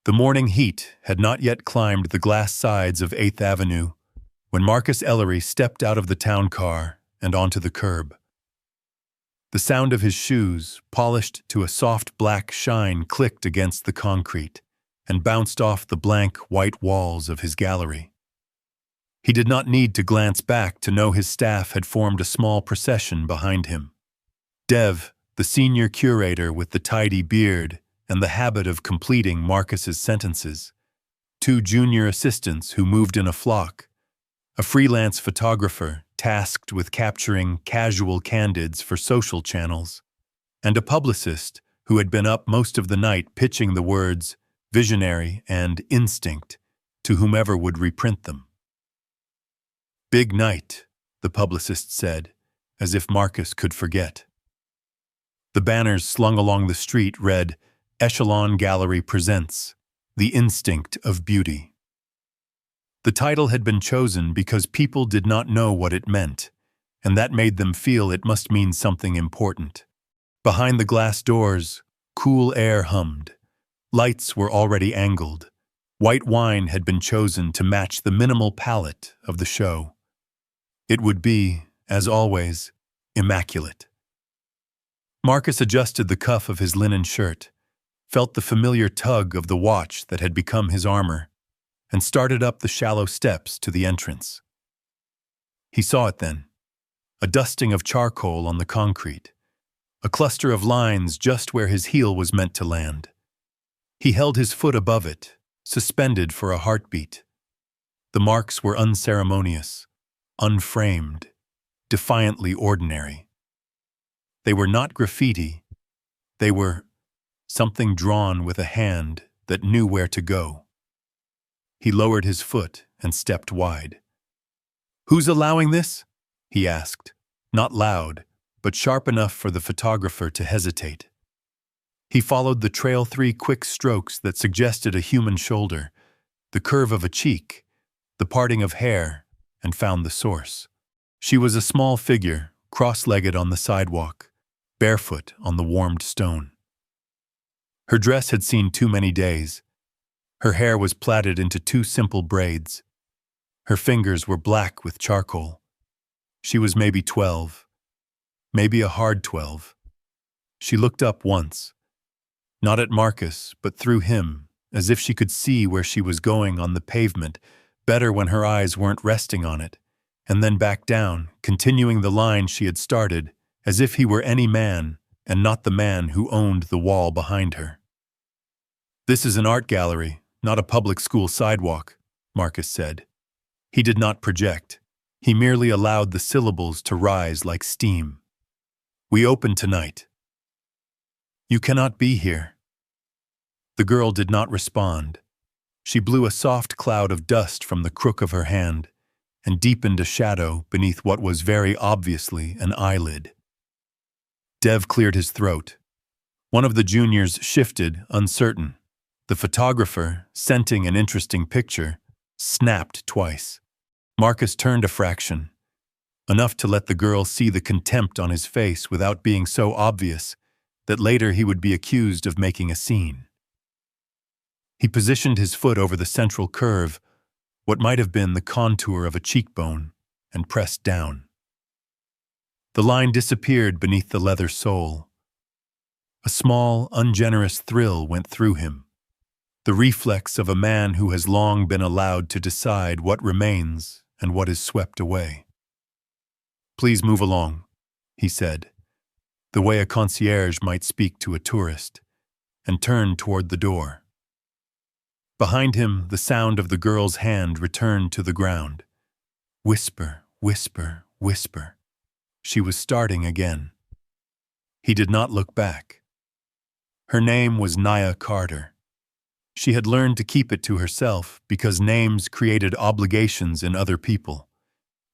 The morning heat had not yet climbed the glass sides of 8th Avenue when Marcus Ellery stepped out of the town car and onto the curb. The sound of his shoes, polished to a soft black shine, clicked against the concrete and bounced off the blank white walls of his gallery. He did not need to glance back to know his staff had formed a small procession behind him. Dev, the senior curator with the tidy beard and the habit of completing Marcus's sentences, 2 junior assistants who moved in a flock, a freelance photographer tasked with capturing casual candids for social channels, and a publicist who had been up most of the night pitching the words visionary and instinct to whomever would reprint them. "Big night," the publicist said, as if Marcus could forget. The banners slung along the street read, "Echelon Gallery presents The Instinct of Beauty." The title had been chosen because people did not know what it meant, and that made them feel it must mean something important. Behind the glass doors, cool air hummed. Lights were already angled. White wine had been chosen to match the minimal palette of the show. It would be, as always, immaculate. Marcus adjusted the cuff of his linen shirt, felt the familiar tug of the watch that had become his armor, and started up the shallow steps to the entrance. He saw it then, a dusting of charcoal on the concrete, a cluster of lines just where his heel was meant to land. He held his foot above it, suspended for a heartbeat. The marks were unceremonious, unframed, defiantly ordinary. They were not graffiti. They were something drawn with a hand that knew where to go. He lowered his foot and stepped wide. "Who's allowing this?" he asked, not loud, but sharp enough for the photographer to hesitate. He followed the trail 3 quick strokes that suggested a human shoulder, the curve of a cheek, the parting of hair, and found the source. She was a small figure, cross-legged on the sidewalk, barefoot on the warmed stone. Her dress had seen too many days. Her hair was plaited into 2 simple braids. Her fingers were black with charcoal. She was maybe 12, maybe a hard 12. She looked up once, not at Marcus, but through him, as if she could see where she was going on the pavement better when her eyes weren't resting on it, and then back down, continuing the line she had started, as if he were any man and not the man who owned the wall behind her. "This is an art gallery, not a public school sidewalk," Marcus said. He did not project. He merely allowed the syllables to rise like steam. "We open tonight." "You cannot be here." The girl did not respond. She blew a soft cloud of dust from the crook of her hand and deepened a shadow beneath what was very obviously an eyelid. Dev cleared his throat. One of the juniors shifted, uncertain. The photographer, scenting an interesting picture, snapped twice. Marcus turned a fraction, enough to let the girl see the contempt on his face without being so obvious that later he would be accused of making a scene. He positioned his foot over the central curve, what might have been the contour of a cheekbone, and pressed down. The line disappeared beneath the leather sole. A small, ungenerous thrill went through him, the reflex of a man who has long been allowed to decide what remains and what is swept away. "Please move along," he said, the way a concierge might speak to a tourist, and turned toward the door. Behind him, the sound of the girl's hand returned to the ground. Whisper, whisper, whisper. She was starting again. He did not look back. Her name was Nia Carter. She had learned to keep it to herself because names created obligations in other people,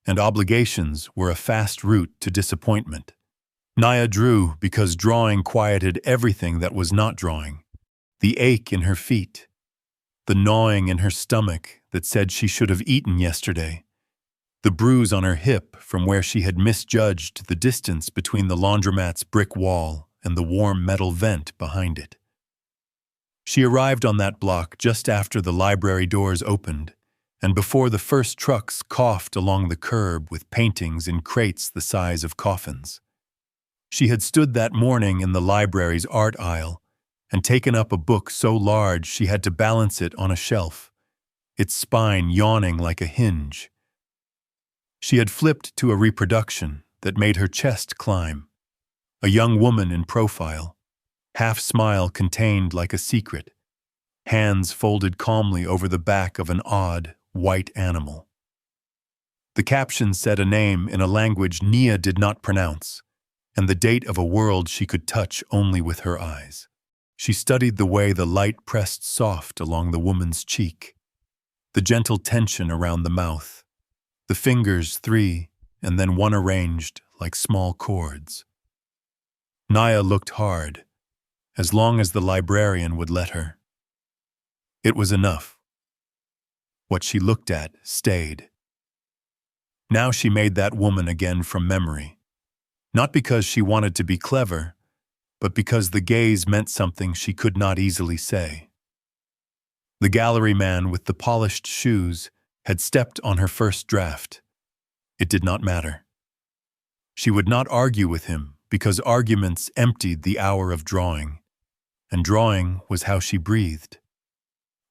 and obligations were a fast route to disappointment. Nia drew because drawing quieted everything that was not drawing. The ache in her feet, the gnawing in her stomach that said she should have eaten yesterday, the bruise on her hip from where she had misjudged the distance between the laundromat's brick wall and the warm metal vent behind it. She arrived on that block just after the library doors opened, and before the first trucks coughed along the curb with paintings in crates the size of coffins. She had stood that morning in the library's art aisle and taken up a book so large she had to balance it on a shelf, its spine yawning like a hinge. She had flipped to a reproduction that made her chest climb, a young woman in profile, half-smile contained like a secret, hands folded calmly over the back of an odd, white animal. The caption said a name in a language Nia did not pronounce, and the date of a world she could touch only with her eyes. She studied the way the light pressed soft along the woman's cheek, the gentle tension around the mouth, the fingers 3 and then 1 arranged like small chords. Nia looked hard, as long as the librarian would let her. It was enough. What she looked at stayed. Now she made that woman again from memory, not because she wanted to be clever, but because the gaze meant something she could not easily say. The gallery man with the polished shoes had stepped on her first draft. It did not matter. She would not argue with him because arguments emptied the hour of drawing, and drawing was how she breathed.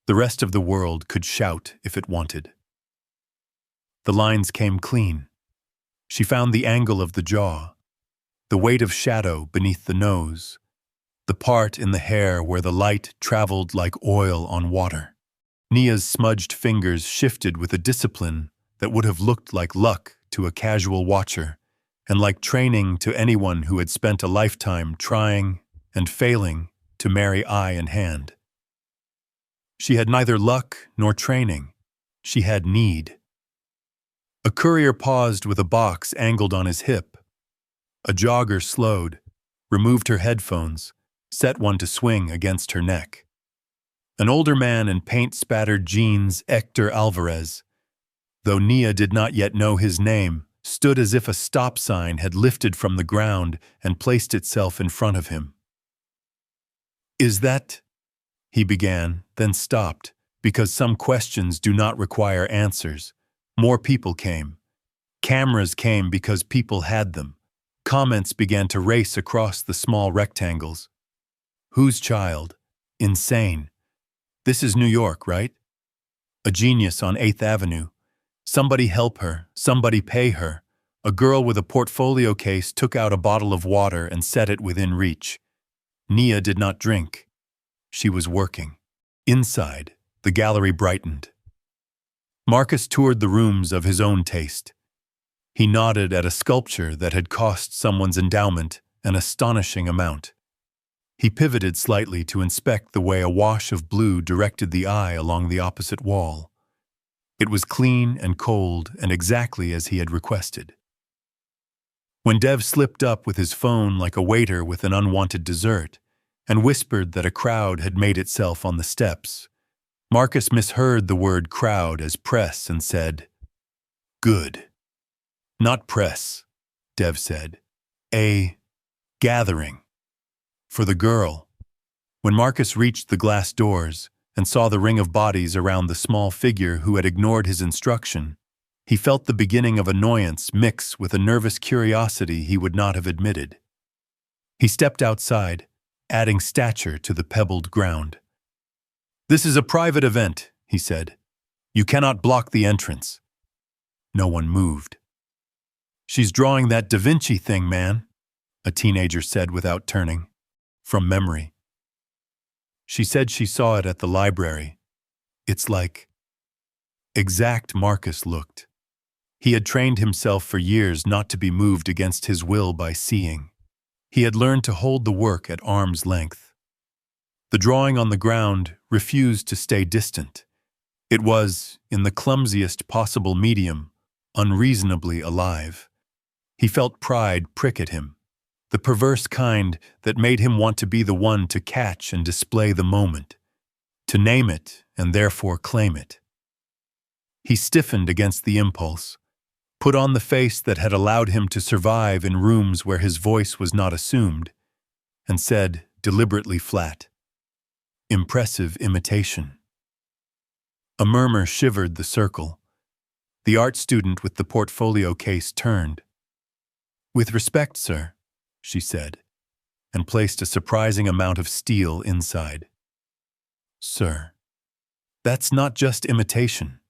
The rest of the world could shout if it wanted. The lines came clean. She found the angle of the jaw, the weight of shadow beneath the nose, the part in the hair where the light traveled like oil on water. Nia's smudged fingers shifted with a discipline that would have looked like luck to a casual watcher, and like training to anyone who had spent a lifetime trying and failing to marry eye and hand. She had neither luck nor training. She had need. A courier paused with a box angled on his hip. A jogger slowed, removed her headphones, set one to swing against her neck. An older man in paint-spattered jeans, Hector Alvarez, though Nia did not yet know his name, stood as if a stop sign had lifted from the ground and placed itself in front of him. "Is that?" he began, then stopped, because some questions do not require answers. More people came. Cameras came because people had them. Comments began to race across the small rectangles. "Whose child? Insane. This is New York, right? A genius on 8th Avenue. Somebody help her, somebody pay her." A girl with a portfolio case took out a bottle of water and set it within reach. Nia did not drink. She was working. Inside, the gallery brightened. Marcus toured the rooms of his own taste. He nodded at a sculpture that had cost someone's endowment an astonishing amount. He pivoted slightly to inspect the way a wash of blue directed the eye along the opposite wall. It was clean and cold and exactly as he had requested. When Dev slipped up with his phone like a waiter with an unwanted dessert and whispered that a crowd had made itself on the steps, Marcus misheard the word crowd as press and said, "Good." "Not press," Dev said. "A gathering. For the girl." When Marcus reached the glass doors and saw the ring of bodies around the small figure who had ignored his instruction, he felt the beginning of annoyance mix with a nervous curiosity he would not have admitted. He stepped outside, adding stature to the pebbled ground. "This is a private event," he said. "You cannot block the entrance." No one moved. "She's drawing that Da Vinci thing, man," a teenager said without turning, from memory. She said she saw it at the library. It's like... Exact. Marcus looked. He had trained himself for years not to be moved against his will by seeing. He had learned to hold the work at arm's length. The drawing on the ground refused to stay distant. It was, in the clumsiest possible medium, unreasonably alive. He felt pride prick at him, the perverse kind that made him want to be the one to catch and display the moment, to name it and therefore claim it. He stiffened against the impulse, put on the face that had allowed him to survive in rooms where his voice was not assumed, and said, deliberately flat, Impressive imitation. A murmur shivered the circle. The art student with the portfolio case turned. "With respect, sir," she said, and placed a surprising amount of steel inside. "Sir, that's not just imitation."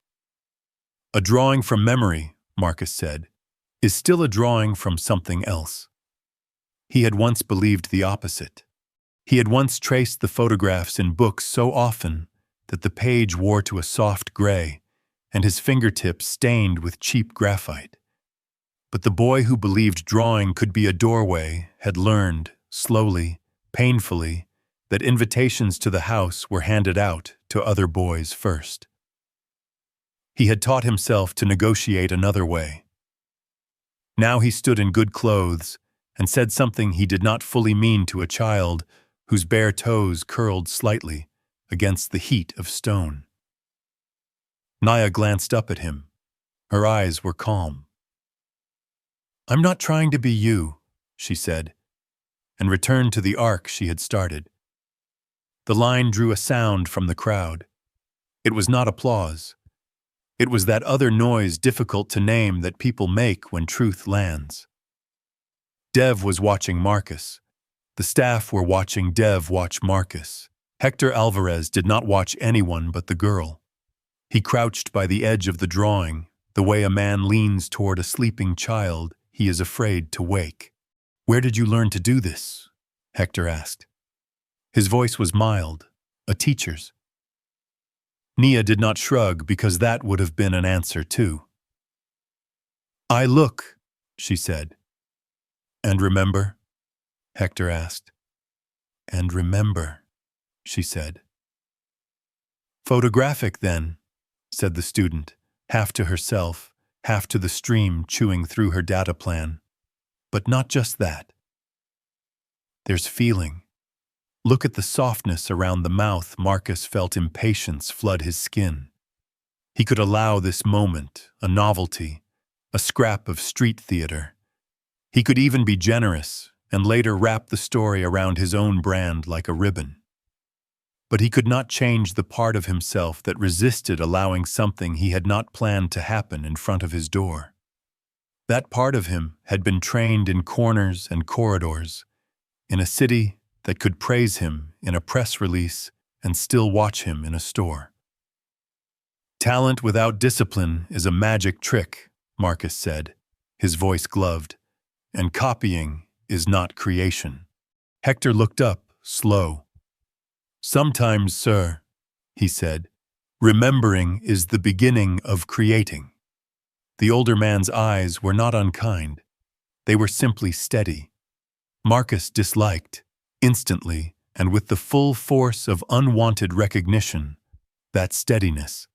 "A drawing from memory," Marcus said, "is still a drawing from something else." He had once believed the opposite. He had once traced the photographs in books so often that the page wore to a soft gray, and his fingertips stained with cheap graphite. But the boy who believed drawing could be a doorway had learned, slowly, painfully, that invitations to the house were handed out to other boys first. He had taught himself to negotiate another way. Now he stood in good clothes and said something he did not fully mean to a child whose bare toes curled slightly against the heat of stone. Naya glanced up at him. Her eyes were calm. "I'm not trying to be you," she said, and returned to the arc she had started. The line drew a sound from the crowd. It was not applause. It was that other noise difficult to name that people make when truth lands. Dev was watching Marcus. The staff were watching Dev watch Marcus. Hector Alvarez did not watch anyone but the girl. He crouched by the edge of the drawing, the way a man leans toward a sleeping child he is afraid to wake. "Where did you learn to do this?" Hector asked. His voice was mild, a teacher's. Nia did not shrug because that would have been an answer too. "I look," she said. "And remember?" Hector asked. "And remember," she said. "Photographic, then," said the student, half to herself, half to the stream chewing through her data plan. "But not just that. There's feeling. Look at the softness around the mouth." Marcus felt impatience flood his skin. He could allow this moment, a novelty, a scrap of street theater. He could even be generous and later wrap the story around his own brand like a ribbon. But he could not change the part of himself that resisted allowing something he had not planned to happen in front of his door. That part of him had been trained in corners and corridors, in a city that could praise him in a press release and still watch him in a store. "Talent without discipline is a magic trick," Marcus said, his voice gloved, "and copying is not creation." Hector looked up, slow. "Sometimes, sir," he said, "remembering is the beginning of creating." The older man's eyes were not unkind. They were simply steady. Marcus disliked, instantly and with the full force of unwanted recognition, that steadiness.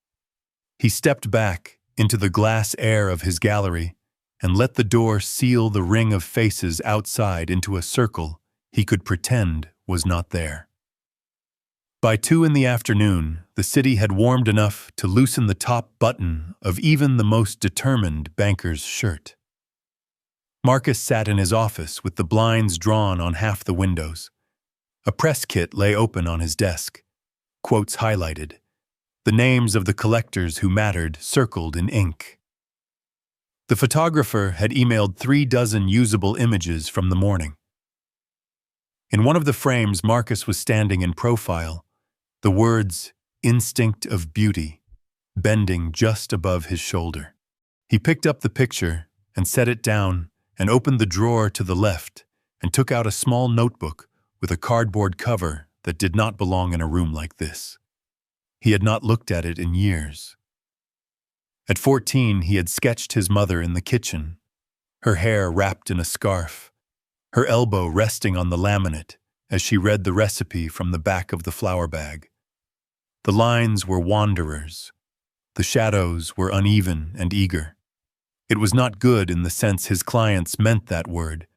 He stepped back into the glass air of his gallery and let the door seal the ring of faces outside into a circle he could pretend was not there. By 2 p.m, the city had warmed enough to loosen the top button of even the most determined banker's shirt. Marcus sat in his office with the blinds drawn on half the windows. A press kit lay open on his desk, quotes highlighted, the names of the collectors who mattered circled in ink. The photographer had emailed 3 dozen usable images from the morning. In one of the frames, Marcus was standing in profile, the words, "Instinct of Beauty," bending just above his shoulder. He picked up the picture and set it down and opened the drawer to the left and took out a small notebook with a cardboard cover that did not belong in a room like this. He had not looked at it in years. At 14, he had sketched his mother in the kitchen, her hair wrapped in a scarf, her elbow resting on the laminate as she read the recipe from the back of the flour bag. The lines were wanderers. The shadows were uneven and eager. It was not good in the sense his clients meant that word,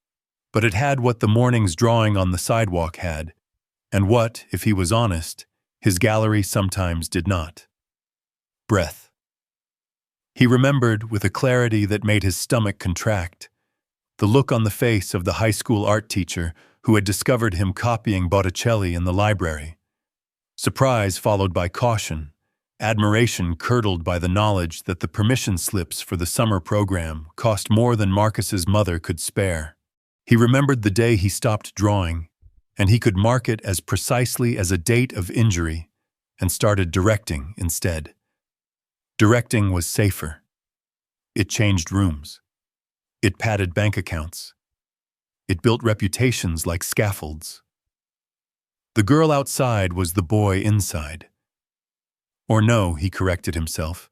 but it had what the morning's drawing on the sidewalk had, and what, if he was honest, his gallery sometimes did not. Breath. He remembered, with a clarity that made his stomach contract, the look on the face of the high school art teacher who had discovered him copying Botticelli in the library. Surprise followed by caution, admiration curdled by the knowledge that the permission slips for the summer program cost more than Marcus's mother could spare. He remembered the day he stopped drawing, and he could mark it as precisely as a date of injury, and started directing instead. Directing was safer. It changed rooms. It padded bank accounts. It built reputations like scaffolds. The girl outside was the boy inside. Or no, he corrected himself.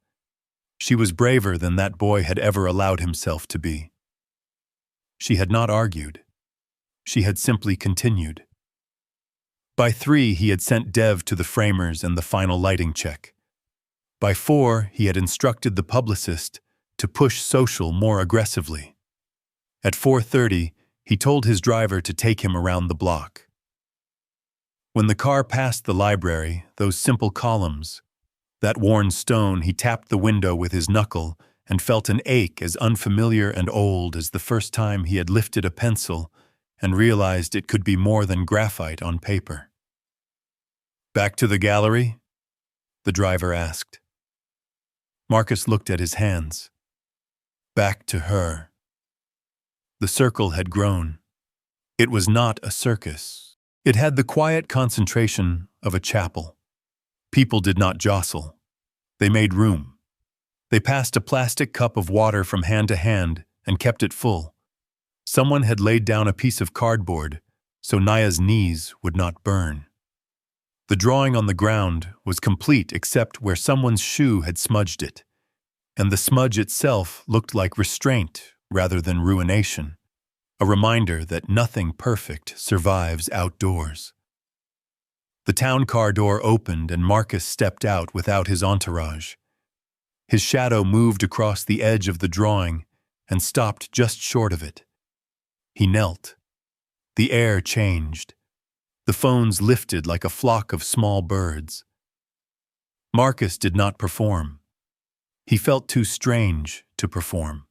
She was braver than that boy had ever allowed himself to be. She had not argued. She had simply continued. By 3, he had sent Dev to the framers and the final lighting check. By 4, he had instructed the publicist to push social more aggressively. At 4:30, he told his driver to take him around the block. When the car passed the library, those simple columns, that worn stone, he tapped the window with his knuckle and felt an ache as unfamiliar and old as the first time he had lifted a pencil and realized it could be more than graphite on paper. "Back to the gallery?" the driver asked. Marcus looked at his hands. Back to her. The circle had grown. It was not a circus. It had the quiet concentration of a chapel. People did not jostle. They made room. They passed a plastic cup of water from hand to hand and kept it full. Someone had laid down a piece of cardboard so Naya's knees would not burn. The drawing on the ground was complete except where someone's shoe had smudged it, and the smudge itself looked like restraint rather than ruination, a reminder that nothing perfect survives outdoors. The town car door opened and Marcus stepped out without his entourage. His shadow moved across the edge of the drawing and stopped just short of it. He knelt. The air changed. The phones lifted like a flock of small birds. Marcus did not perform. He felt too strange to perform.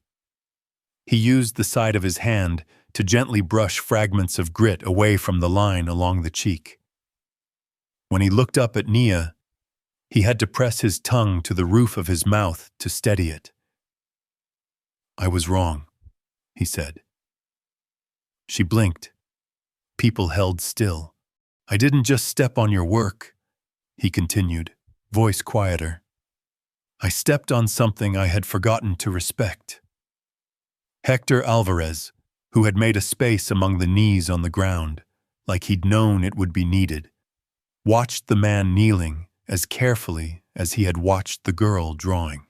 He used the side of his hand to gently brush fragments of grit away from the line along the cheek. When he looked up at Nia, he had to press his tongue to the roof of his mouth to steady it. "I was wrong," he said. She blinked. People held still. "I didn't just step on your work," he continued, voice quieter. "I stepped on something I had forgotten to respect." Hector Alvarez, who had made a space among the knees on the ground, like he'd known it would be needed, watched the man kneeling as carefully as he had watched the girl drawing.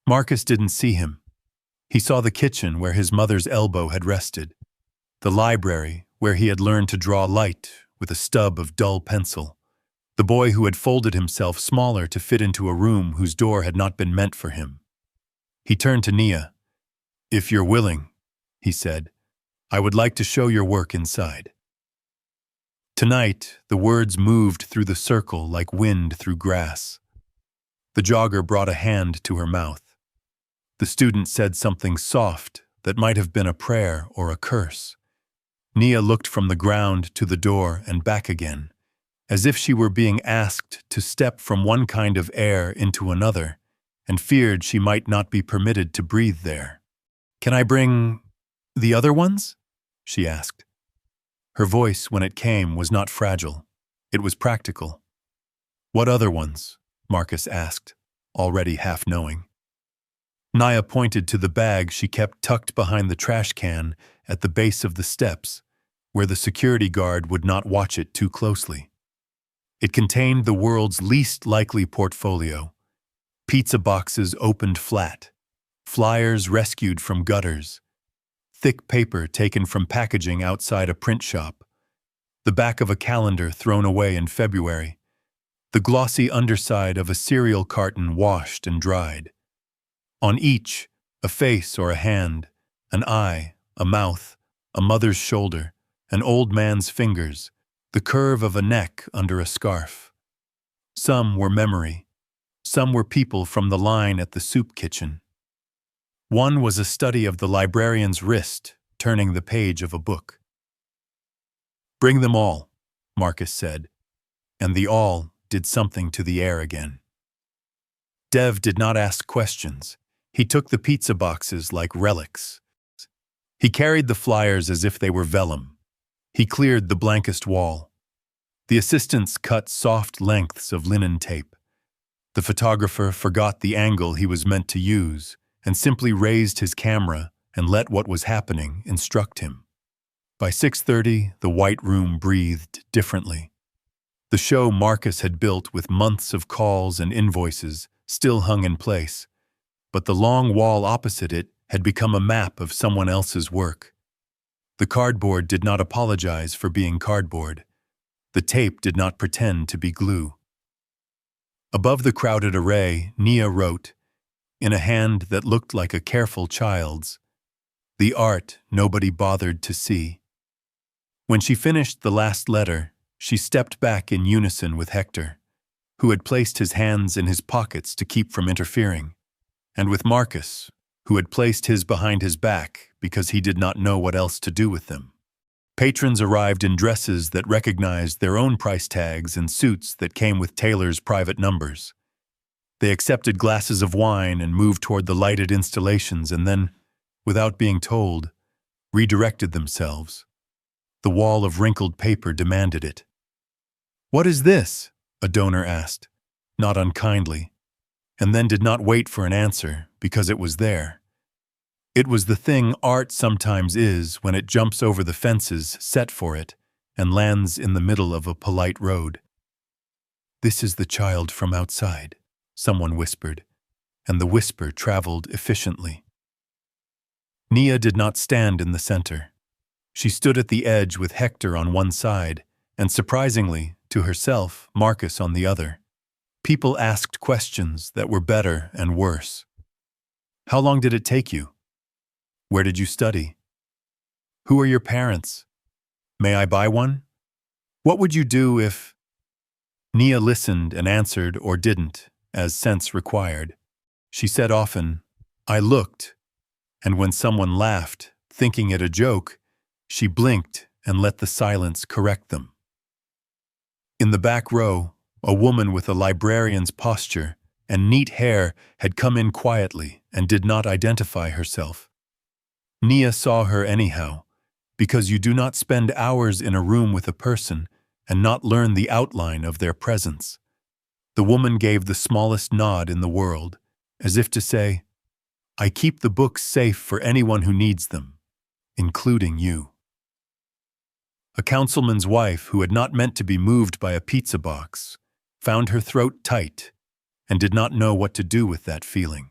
Marcus didn't see him. He saw the kitchen where his mother's elbow had rested, the library where he had learned to draw light with a stub of dull pencil, the boy who had folded himself smaller to fit into a room whose door had not been meant for him. He turned to Nia. "If you're willing," he said, "I would like to show your work inside." Tonight, the words moved through the circle like wind through grass. The jogger brought a hand to her mouth. The student said something soft that might have been a prayer or a curse. Nia looked from the ground to the door and back again, as if she were being asked to step from one kind of air into another, and feared she might not be permitted to breathe there. "Can I bring the other ones?" she asked. Her voice, when it came, was not fragile. It was practical. "What other ones?" Marcus asked, already half knowing. Naya pointed to the bag she kept tucked behind the trash can at the base of the steps, where the security guard would not watch it too closely. It contained the world's least likely portfolio: pizza boxes opened flat, flyers rescued from gutters, thick paper taken from packaging outside a print shop, the back of a calendar thrown away in February, the glossy underside of a cereal carton washed and dried. On each, a face or a hand, an eye, a mouth, a mother's shoulder, an old man's fingers, the curve of a neck under a scarf. Some were memory. Some were people from the line at the soup kitchen. One was a study of the librarian's wrist, turning the page of a book. "Bring them all," Marcus said, and the all did something to the air again. Dev did not ask questions. He took the pizza boxes like relics. He carried the flyers as if they were vellum. He cleared the blankest wall. The assistants cut soft lengths of linen tape. The photographer forgot the angle he was meant to use and simply raised his camera and let what was happening instruct him. By 6:30, the white room breathed differently. The show Marcus had built with months of calls and invoices still hung in place, but the long wall opposite it had become a map of someone else's work. The cardboard did not apologize for being cardboard. The tape did not pretend to be glue. Above the crowded array, Nia wrote, in a hand that looked like a careful child's, "The art nobody bothered to see." When she finished the last letter, she stepped back in unison with Hector, who had placed his hands in his pockets to keep from interfering, and with Marcus, who had placed his behind his back because he did not know what else to do with them. Patrons arrived in dresses that recognized their own price tags and suits that came with tailors' private numbers. They accepted glasses of wine and moved toward the lighted installations and then, without being told, redirected themselves. The wall of wrinkled paper demanded it. "What is this?" a donor asked, not unkindly, and then did not wait for an answer because it was there. It was the thing art sometimes is when it jumps over the fences set for it and lands in the middle of a polite road. "This is the child from outside," someone whispered, and the whisper traveled efficiently. Nia did not stand in the center. She stood at the edge with Hector on one side, and surprisingly, to herself, Marcus on the other. People asked questions that were better and worse. "How long did it take you? Where did you study? Who are your parents? May I buy one? What would you do if—" Nia listened and answered or didn't, as sense required. She said often, "I looked," and when someone laughed, thinking it a joke, she blinked and let the silence correct them. In the back row, a woman with a librarian's posture and neat hair had come in quietly and did not identify herself. Nia saw her anyhow, because you do not spend hours in a room with a person and not learn the outline of their presence. The woman gave the smallest nod in the world, as if to say, "I keep the books safe for anyone who needs them, including you." A councilman's wife who had not meant to be moved by a pizza box found her throat tight and did not know what to do with that feeling.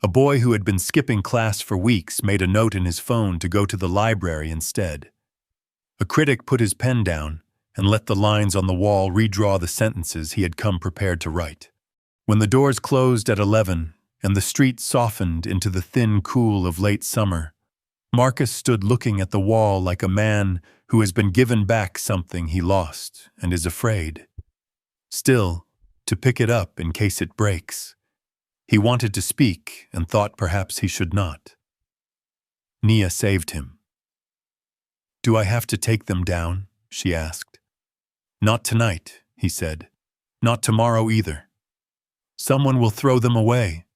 A boy who had been skipping class for weeks made a note in his phone to go to the library instead. A critic put his pen down and let the lines on the wall redraw the sentences he had come prepared to write. When the doors closed at 11 and the street softened into the thin cool of late summer, Marcus stood looking at the wall like a man who has been given back something he lost and is afraid. Still, to pick it up in case it breaks. He wanted to speak and thought perhaps he should not. Nia saved him. "Do I have to take them down?" she asked. "Not tonight," he said. "Not tomorrow either." "Someone will throw them away,"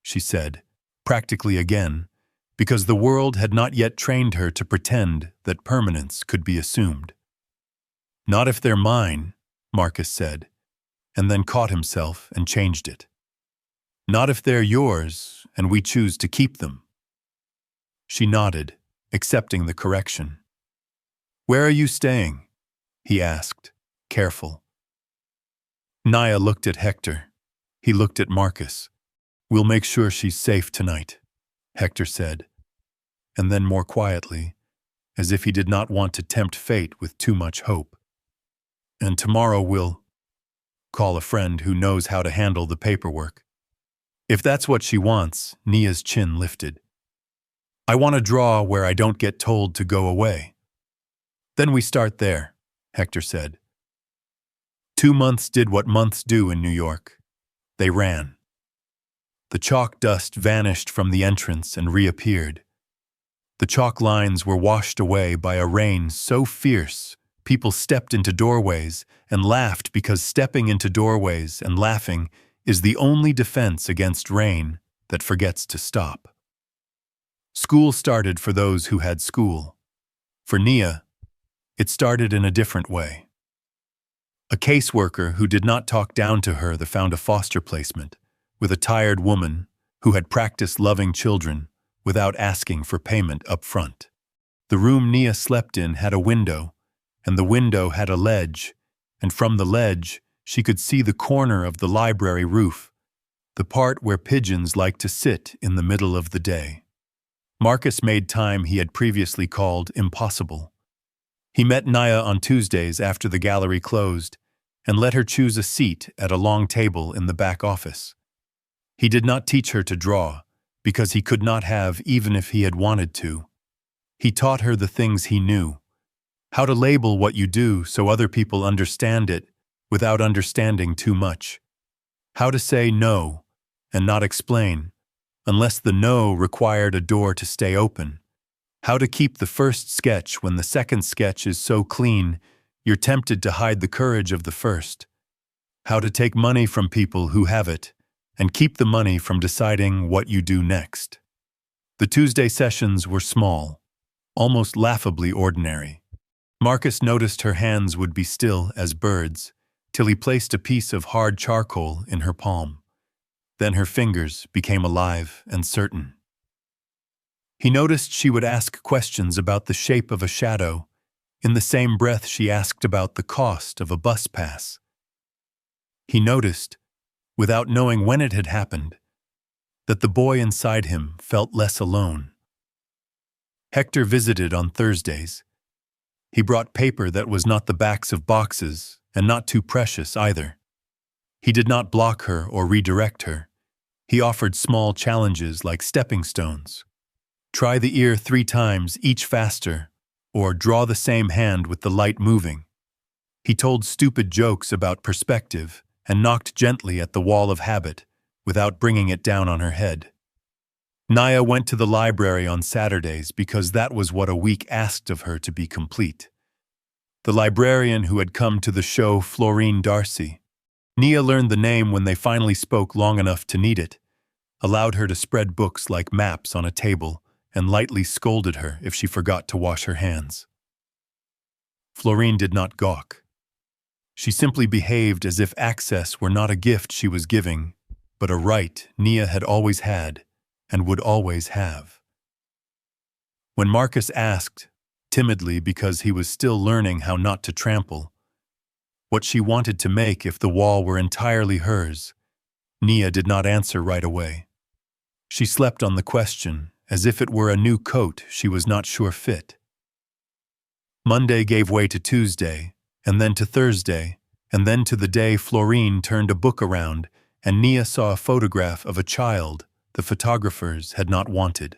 she said, practically again, because the world had not yet trained her to pretend that permanence could be assumed. "Not if they're mine," Marcus said, and then caught himself and changed it. "Not if they're yours and we choose to keep them." She nodded, accepting the correction. "Where are you staying?" he asked, careful. Nia looked at Hector. He looked at Marcus. "We'll make sure she's safe tonight," Hector said, and then more quietly, as if he did not want to tempt fate with too much hope. "And tomorrow we'll call a friend who knows how to handle the paperwork." If that's what she wants, Nia's chin lifted. "I want to draw where I don't get told to go away." "Then we start there," Hector said. 2 months did what months do in New York. They ran. The chalk dust vanished from the entrance and reappeared. The chalk lines were washed away by a rain so fierce People stepped into doorways and laughed because stepping into doorways and laughing is the only defense against rain that forgets to stop. School started for those who had school. For Nia, it started in a different way. A caseworker who did not talk down to her found a foster placement with a tired woman who had practiced loving children without asking for payment up front. The room Nia slept in had a window, and the window had a ledge, and from the ledge she could see the corner of the library roof, the part where pigeons like to sit in the middle of the day. Marcus made time he had previously called impossible. He met Nia on Tuesdays after the gallery closed and let her choose a seat at a long table in the back office. He did not teach her to draw, because he could not have even if he had wanted to. He taught her the things he knew, how to label what you do so other people understand it without understanding too much, how to say no and not explain, unless the no required a door to stay open, how to keep the first sketch when the second sketch is so clean you're tempted to hide the courage of the first, how to take money from people who have it and keep the money from deciding what you do next. The Tuesday sessions were small, almost laughably ordinary. Marcus noticed her hands would be still as birds, till he placed a piece of hard charcoal in her palm. Then her fingers became alive and certain. He noticed she would ask questions about the shape of a shadow, in the same breath she asked about the cost of a bus pass. He noticed, without knowing when it had happened, that the boy inside him felt less alone. Hector visited on Thursdays. He brought paper that was not the backs of boxes and not too precious either. He did not block her or redirect her. He offered small challenges like stepping stones. Try the ear 3 times, each faster, or draw the same hand with the light moving. He told stupid jokes about perspective and knocked gently at the wall of habit without bringing it down on her head. Nia went to the library on Saturdays because that was what a week asked of her to be complete. The librarian who had come to the show, Florine Darcy. Nia learned the name when they finally spoke long enough to need it, allowed her to spread books like maps on a table, and lightly scolded her if she forgot to wash her hands. Florine did not gawk. She simply behaved as if access were not a gift she was giving, but a right Nia had always had and would always have. When Marcus asked, timidly because he was still learning how not to trample, what she wanted to make if the wall were entirely hers, Nia did not answer right away. She slept on the question as if it were a new coat she was not sure fit. Monday gave way to Tuesday, and then to Thursday, and then to the day Florine turned a book around and Nia saw a photograph of a child the photographers had not wanted.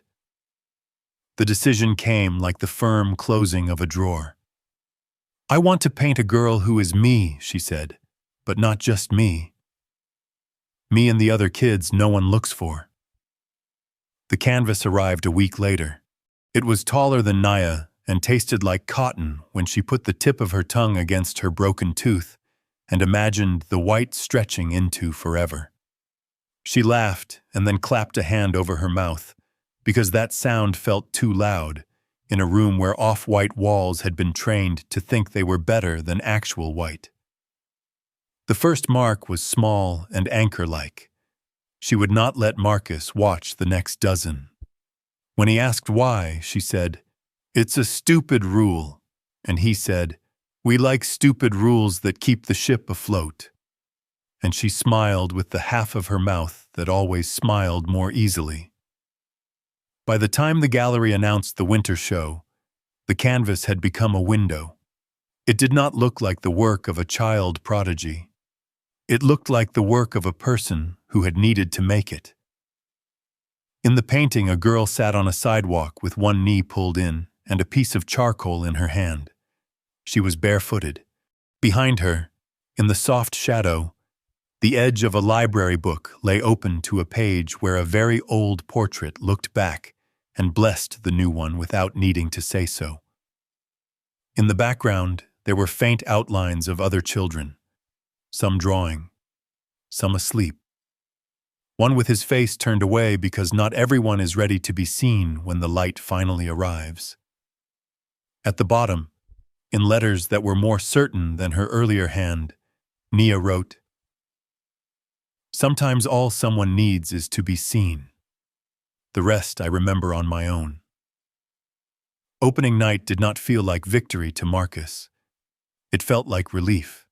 The decision came like the firm closing of a drawer. "I want to paint a girl who is me," she said, "but not just me. Me and the other kids no one looks for." The canvas arrived a week later. It was taller than Nia and tasted like cotton when she put the tip of her tongue against her broken tooth and imagined the white stretching into forever. She laughed and then clapped a hand over her mouth, because that sound felt too loud in a room where off-white walls had been trained to think they were better than actual white. The first mark was small and anchor-like. She would not let Marcus watch the next dozen. When he asked why, she said, "It's a stupid rule," and he said, "We like stupid rules that keep the ship afloat." And she smiled with the half of her mouth that always smiled more easily. By the time the gallery announced the winter show, the canvas had become a window. It did not look like the work of a child prodigy. It looked like the work of a person who had needed to make it. In the painting, a girl sat on a sidewalk with one knee pulled in and a piece of charcoal in her hand. She was barefooted. Behind her, in the soft shadow, the edge of a library book lay open to a page where a very old portrait looked back and blessed the new one without needing to say so. In the background, there were faint outlines of other children, some drawing, some asleep. One with his face turned away because not everyone is ready to be seen when the light finally arrives. At the bottom, in letters that were more certain than her earlier hand, Nia wrote, "Sometimes all someone needs is to be seen. The rest I remember on my own." Opening night did not feel like victory to Marcus. It felt like relief.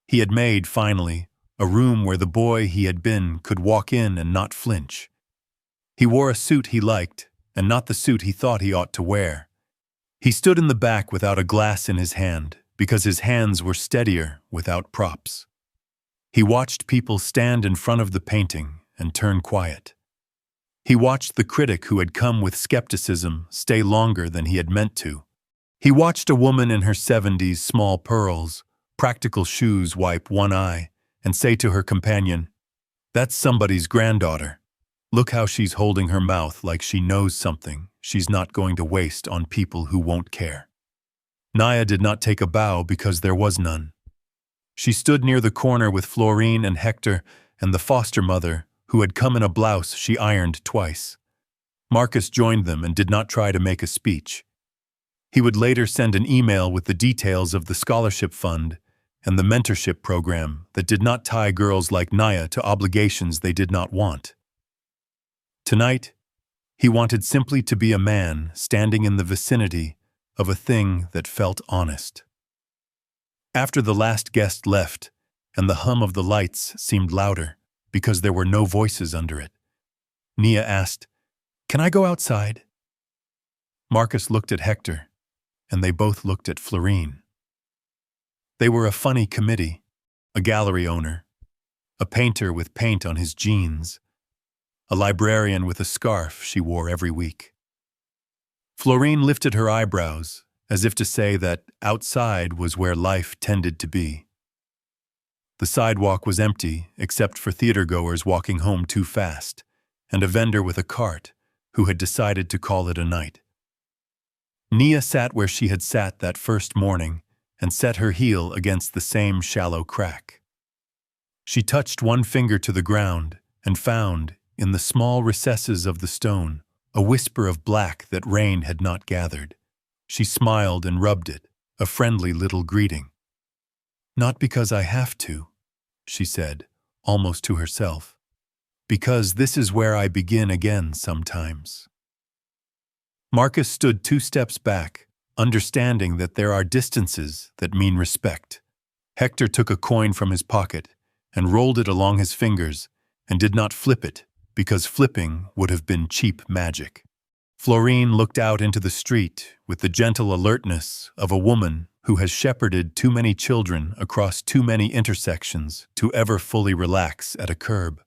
He had made, finally, a room where the boy he had been could walk in and not flinch. He wore a suit he liked, and not the suit he thought he ought to wear. He stood in the back without a glass in his hand, because his hands were steadier without props. He watched people stand in front of the painting and turn quiet. He watched the critic who had come with skepticism stay longer than he had meant to. He watched a woman in her 70s, small pearls, practical shoes, wipe one eye and say to her companion, "That's somebody's granddaughter. Look how she's holding her mouth like she knows something she's not going to waste on people who won't care." Nia did not take a bow because there was none. She stood near the corner with Florine and Hector and the foster mother, who had come in a blouse she ironed twice. Marcus joined them and did not try to make a speech. He would later send an email with the details of the scholarship fund and the mentorship program that did not tie girls like Nia to obligations they did not want. Tonight, he wanted simply to be a man standing in the vicinity of a thing that felt honest. After the last guest left, and the hum of the lights seemed louder because there were no voices under it, Nia asked, "Can I go outside?" Marcus looked at Hector, and they both looked at Florine. They were a funny committee, a gallery owner, a painter with paint on his jeans, a librarian with a scarf she wore every week. Florine lifted her eyebrows, as if to say that outside was where life tended to be. The sidewalk was empty except for theatergoers walking home too fast, and a vendor with a cart who had decided to call it a night. Nia sat where she had sat that first morning and set her heel against the same shallow crack. She touched one finger to the ground and found, in the small recesses of the stone, a whisper of black that rain had not gathered. She smiled and rubbed it, a friendly little greeting. "Not because I have to," she said, almost to herself. "Because this is where I begin again sometimes." Marcus stood 2 steps back, understanding that there are distances that mean respect. Hector took a coin from his pocket and rolled it along his fingers and did not flip it, because flipping would have been cheap magic. Florine looked out into the street with the gentle alertness of a woman who has shepherded too many children across too many intersections to ever fully relax at a curb.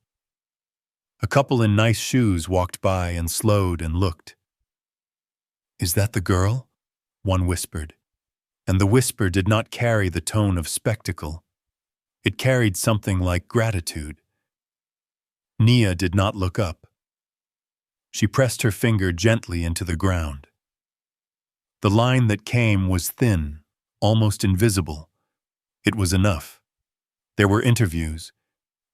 A couple in nice shoes walked by and slowed and looked. "Is that the girl?" one whispered, and the whisper did not carry the tone of spectacle. It carried something like gratitude. Nia did not look up. She pressed her finger gently into the ground. The line that came was thin, almost invisible. It was enough. There were interviews.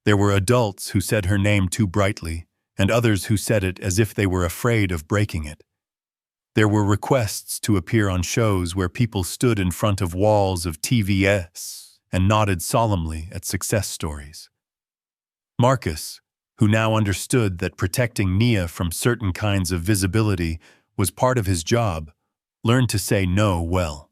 There were adults who said her name too brightly, and others who said it as if they were afraid of breaking it. There were requests to appear on shows where people stood in front of walls of TVS and nodded solemnly at success stories. Marcus, who now understood that protecting Nia from certain kinds of visibility was part of his job, learned to say no well.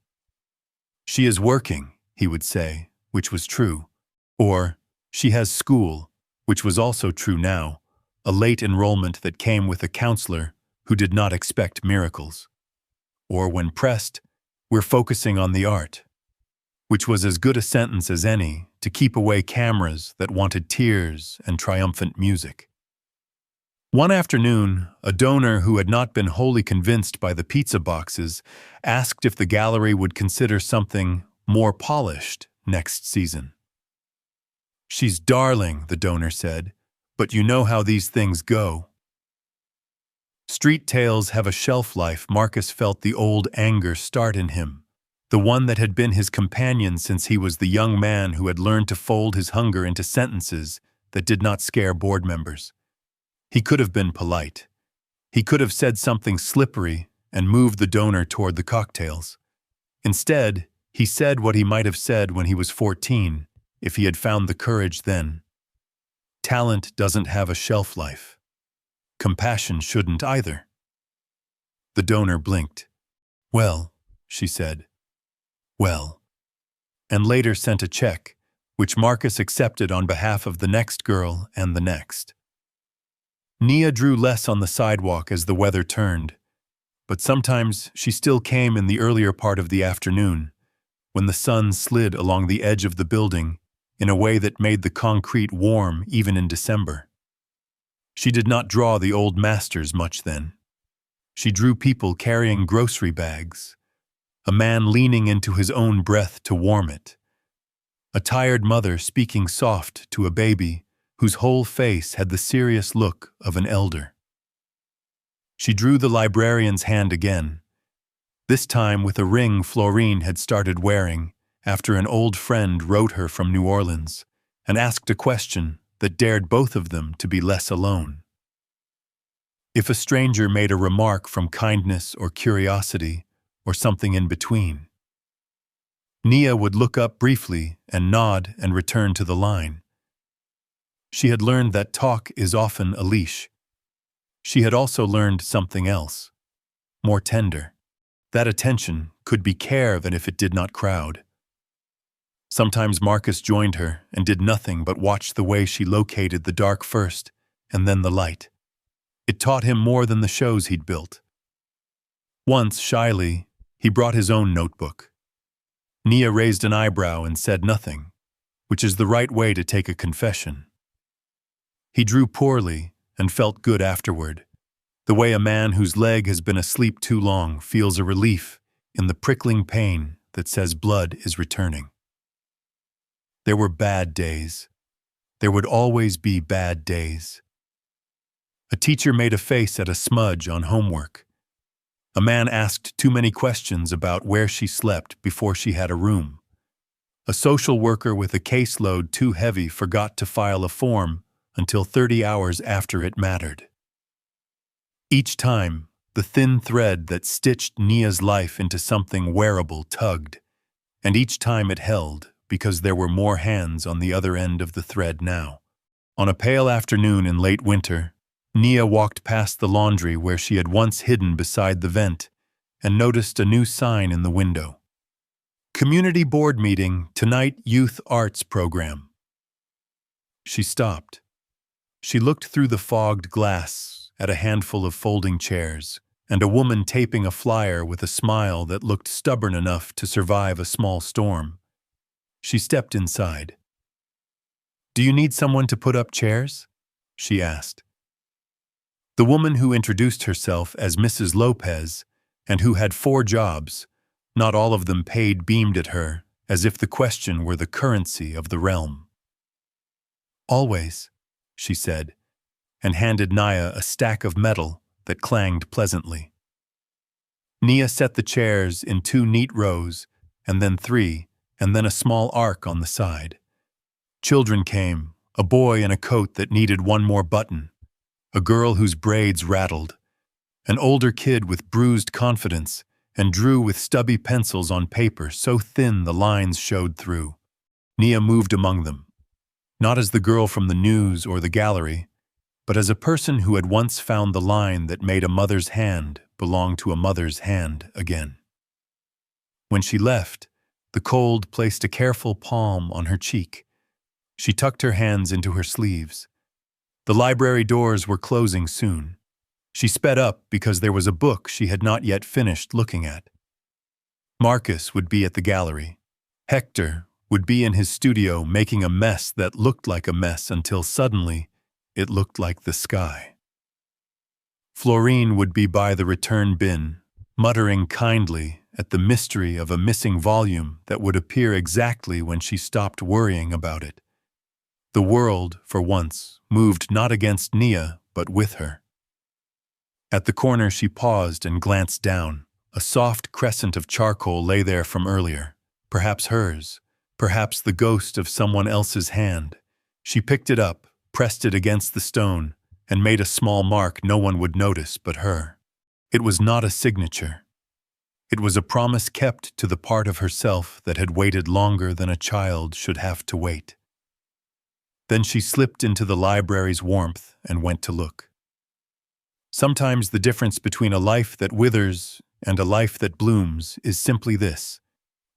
"She is working," he would say, which was true. Or, "She has school," which was also true now, a late enrollment that came with a counselor who did not expect miracles. Or, when pressed, "We're focusing on the art," which was as good a sentence as any to keep away cameras that wanted tears and triumphant music. One afternoon, a donor who had not been wholly convinced by the pizza boxes asked if the gallery would consider something more polished next season. "She's darling," the donor said, "but you know how these things go." Street tales have a shelf life. Marcus felt the old anger start in him, the one that had been his companion since he was the young man who had learned to fold his hunger into sentences that did not scare board members. He could have been polite. He could have said something slippery and moved the donor toward the cocktails. Instead, he said what he might have said when he was 14, if he had found the courage then. Talent doesn't have a shelf life. Compassion shouldn't either. The donor blinked. "Well," she said. "Well," and later sent a check, which Marcus accepted on behalf of the next girl and the next. Nia drew less on the sidewalk as the weather turned, but sometimes she still came in the earlier part of the afternoon, when the sun slid along the edge of the building in a way that made the concrete warm even in December. She did not draw the old masters much then. She drew people carrying grocery bags, a man leaning into his own breath to warm it, a tired mother speaking soft to a baby whose whole face had the serious look of an elder. She drew the librarian's hand again, this time with a ring Florine had started wearing after an old friend wrote her from New Orleans and asked a question that dared both of them to be less alone. If a stranger made a remark from kindness or curiosity, or something in between, Nia would look up briefly and nod and return to the line. She had learned that talk is often a leash. She had also learned something else, more tender. That attention could be care even if it did not crowd. Sometimes Marcus joined her and did nothing but watch the way she located the dark first and then the light. It taught him more than the shows he'd built. Once, shyly, he brought his own notebook. Nia raised an eyebrow and said nothing, which is the right way to take a confession. He drew poorly and felt good afterward, the way a man whose leg has been asleep too long feels a relief in the prickling pain that says blood is returning. There were bad days. There would always be bad days. A teacher made a face at a smudge on homework. A man asked too many questions about where she slept before she had a room. A social worker with a caseload too heavy forgot to file a form until 30 hours after it mattered. Each time, the thin thread that stitched Nia's life into something wearable tugged, and each time it held because there were more hands on the other end of the thread now. On a pale afternoon in late winter, Nia walked past the laundry where she had once hidden beside the vent and noticed a new sign in the window. Community Board Meeting, Tonight Youth Arts Program. She stopped. She looked through the fogged glass at a handful of folding chairs and a woman taping a flyer with a smile that looked stubborn enough to survive a small storm. She stepped inside. "Do you need someone to put up chairs?" she asked. The woman who introduced herself as Mrs. Lopez and who had 4 jobs, not all of them paid, beamed at her as if the question were the currency of the realm. "Always," she said, and handed Nia a stack of metal that clanged pleasantly. Nia set the chairs in 2 neat rows, and then 3, and then a small arc on the side. Children came, a boy in a coat that needed one more button, a girl whose braids rattled, an older kid with bruised confidence, and drew with stubby pencils on paper so thin the lines showed through. Nia moved among them, not as the girl from the news or the gallery, but as a person who had once found the line that made a mother's hand belong to a mother's hand again. When she left, the cold placed a careful palm on her cheek. She tucked her hands into her sleeves. The library doors were closing soon. She sped up because there was a book she had not yet finished looking at. Marcus would be at the gallery. Hector would be in his studio making a mess that looked like a mess until suddenly it looked like the sky. Florine would be by the return bin, muttering kindly at the mystery of a missing volume that would appear exactly when she stopped worrying about it. The world, for once, moved not against Nia, but with her. At the corner she paused and glanced down, A soft crescent of charcoal lay there from earlier, perhaps hers, perhaps the ghost of someone else's hand. She picked it up, pressed it against the stone, and made a small mark no one would notice but her. It was not a signature. It was a promise kept to the part of herself that had waited longer than a child should have to wait. Then she slipped into the library's warmth and went to look. Sometimes the difference between a life that withers and a life that blooms is simply this: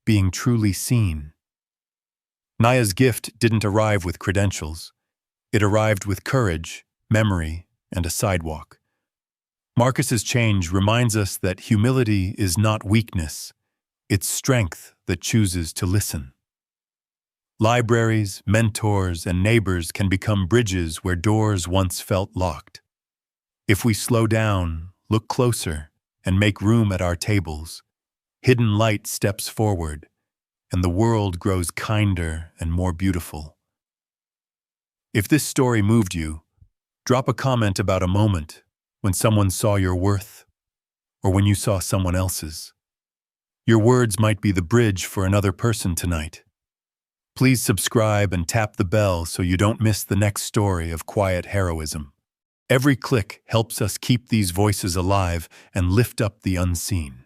being truly seen. Naya's gift didn't arrive with credentials. It arrived with courage, memory, and a sidewalk. Marcus's change reminds us that humility is not weakness, it's strength that chooses to listen. Libraries, mentors, and neighbors can become bridges where doors once felt locked. If we slow down, look closer, and make room at our tables, hidden light steps forward, and the world grows kinder and more beautiful. If this story moved you, drop a comment about a moment when someone saw your worth, or when you saw someone else's. Your words might be the bridge for another person tonight. Please subscribe and tap the bell so you don't miss the next story of quiet heroism. Every click helps us keep these voices alive and lift up the unseen.